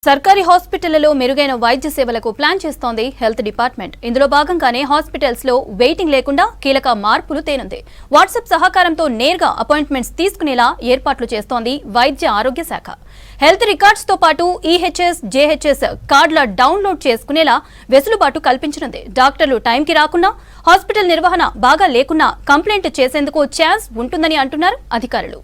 సర్కారీ హాస్పిటళ్లలో మెరుగైన వైద్య సేవలకు ప్లాన్ చేస్తోంది హెల్త్ డిపార్ట్మెంట్. ఇందులో భాగంగానే హాస్పిటల్స్ లో వెయిటింగ్ లేకుండా కీలక మార్పులు తేనుంది. వాట్సాప్ సహకారంతో నేరుగా అపాయింట్మెంట్స్ తీసుకునేలా ఏర్పాట్లు చేస్తోంది వైద్య ఆరోగ్య శాఖ. హెల్త్ రికార్డ్స్ తో పాటు ఈహెచ్ఎస్, జేహెచ్ఎస్ కార్డుల డౌన్లోడ్ చేసుకునేలా వెసులుబాటు కల్పించనుంది. డాక్టర్లు టైంకి రాకున్నా, హాస్పిటల్ నిర్వహణ బాగా లేకున్నా కంప్లైంట్ చేసేందుకు ఛాన్స్ ఉంటుందని అంటున్నారు అధికారులు.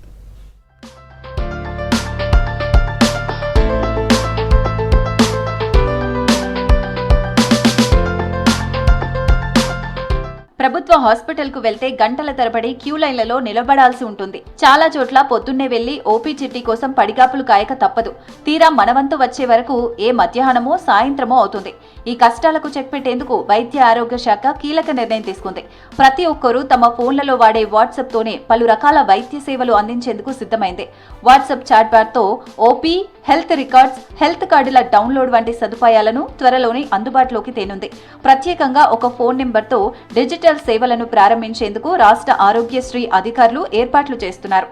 ప్రభుత్వ హాస్పిటల్ కు వెళ్తే గంటల తరబడి క్యూ లైన్లలో నిలబడాల్సి ఉంటుంది. చాలా చోట్ల పొద్దున్నే వెళ్లి ఓపీ చిట్టి కోసం పడిగాపులు కాయక తప్పదు. తీరా మనవంతు వచ్చే వరకు ఏ మధ్యాహ్నమో సాయంత్రమో అవుతుంది. ఈ కష్టాలకు చెక్ పెట్టేందుకు వైద్య ఆరోగ్య శాఖ కీలక నిర్ణయం తీసుకుంది. ప్రతి ఒక్కరూ తమ ఫోన్లలో వాడే వాట్సాప్ తోనే పలు రకాల వైద్య సేవలు అందించేందుకు సిద్ధమైంది. వాట్సాప్ చాట్ బాట్ తో ఓపీ, హెల్త్ రికార్డ్స్, హెల్త్ కార్డుల డౌన్లోడ్ వంటి సదుపాయాలను త్వరలోనే అందుబాటులోకి తేనుంది. ప్రత్యేకంగా ఒక ఫోన్ నెంబర్తో డిజిటల్ సేవలను ప్రారంభించేందుకు రాష్ట్ర ఆరోగ్యశ్రీ అధికారులు ఏర్పాట్లు చేస్తున్నారు.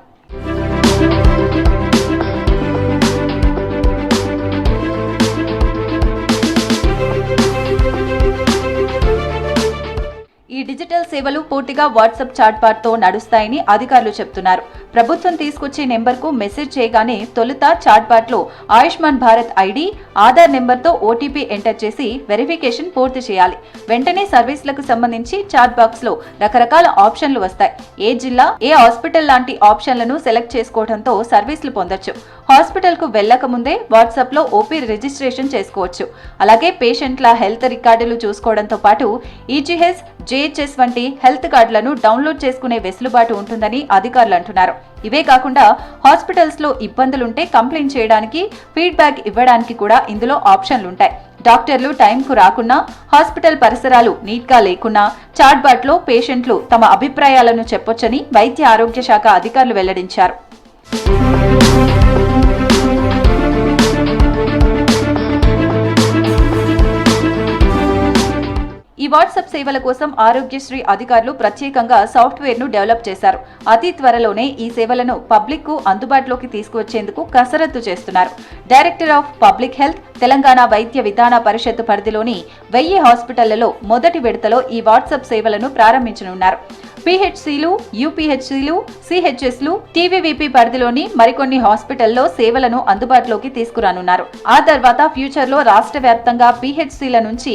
ఈ డిజిటల్ సేవలు పూర్తిగా వాట్సాప్ చాట్ బాట్ తో నడుస్తాయని అధికారులు చెబుతున్నారు. ప్రభుత్వం తీసుకొచ్చే నెంబర్కు మెసేజ్ చేయగానే తొలుత చాట్ బాట్ లో ఆయుష్మాన్ భారత్ ఐడి, ఆధార్ నెంబర్తో ఓటీపీ ఎంటర్ చేసి వెరిఫికేషన్ పూర్తి చేయాలి. వెంటనే సర్వీసులకు సంబంధించి చాట్ బాక్స్ లో రకరకాల ఆప్షన్లు వస్తాయి. ఏ జిల్లా, ఏ హాస్పిటల్ లాంటి ఆప్షన్లను సెలెక్ట్ చేసుకోవడంతో సర్వీసులు పొందొచ్చు. హాస్పిటల్ కు వెళ్లక ముందే వాట్సాప్ లో ఓపీ రిజిస్ట్రేషన్ చేసుకోవచ్చు. అలాగే పేషెంట్ల హెల్త్ రికార్డులు చూసుకోవడంతో పాటు ఈజీహెచ్, జేహెచ్ఎస్ వంటి హెల్త్ కార్డులను డౌన్లోడ్ చేసుకునే వెసులుబాటు ఉంటుందని అధికారులు అంటున్నారు. ఇవే కాకుండా హాస్పిటల్స్ లో ఇబ్బందులుంటే కంప్లైంట్ చేయడానికి, ఫీడ్బ్యాక్ ఇవ్వడానికి కూడా ఇందులో ఆప్షన్లుంటాయి. డాక్టర్లు టైంకు రాకున్నా, హాస్పిటల్ పరిసరాలు నీట్ గా లేకున్నా చాట్ బాట్ లో పేషెంట్లు తమ అభిప్రాయాలను చెప్పొచ్చని వైద్య ఆరోగ్య శాఖ అధికారులు వెల్లడించారు. ఈ వాట్సాప్ సేవల కోసం ఆరోగ్యశ్రీ అధికారులు ప్రత్యేకంగా సాఫ్ట్వేర్ ను డెవలప్ చేశారు. అతి త్వరలోనే ఈ సేవలను పబ్లిక్ కు అందుబాటులోకి తీసుకువచ్చేందుకు కసరత్తు చేస్తున్నారు. Director of public health, Telangana వైద్య విధాన పరిషత్ పరిధిలోని 1000 హాస్పిటళ్లలో మొదటి విడతలో ఈ వాట్సాప్ సేవలను ప్రారంభించనున్నారు. పీహెచ్సీలు, యూపీహెచ్సీలు, సిహెచ్ఎస్లు, టీవీవీపీ పరిధిలోని మరికొన్ని హాస్పిటల్లో సేవలను అందుబాటులోకి తీసుకురానున్నారు. ఆ తర్వాత ఫ్యూచర్లో రాష్ట్ర వ్యాప్తంగా పీహెచ్సీల నుంచి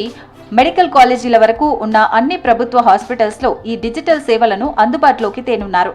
మెడికల్ కాలేజీల వరకు ఉన్న అన్ని ప్రభుత్వ హాస్పిటల్స్ లో ఈ డిజిటల్ సేవలను అందుబాటులోకి తేనున్నారు.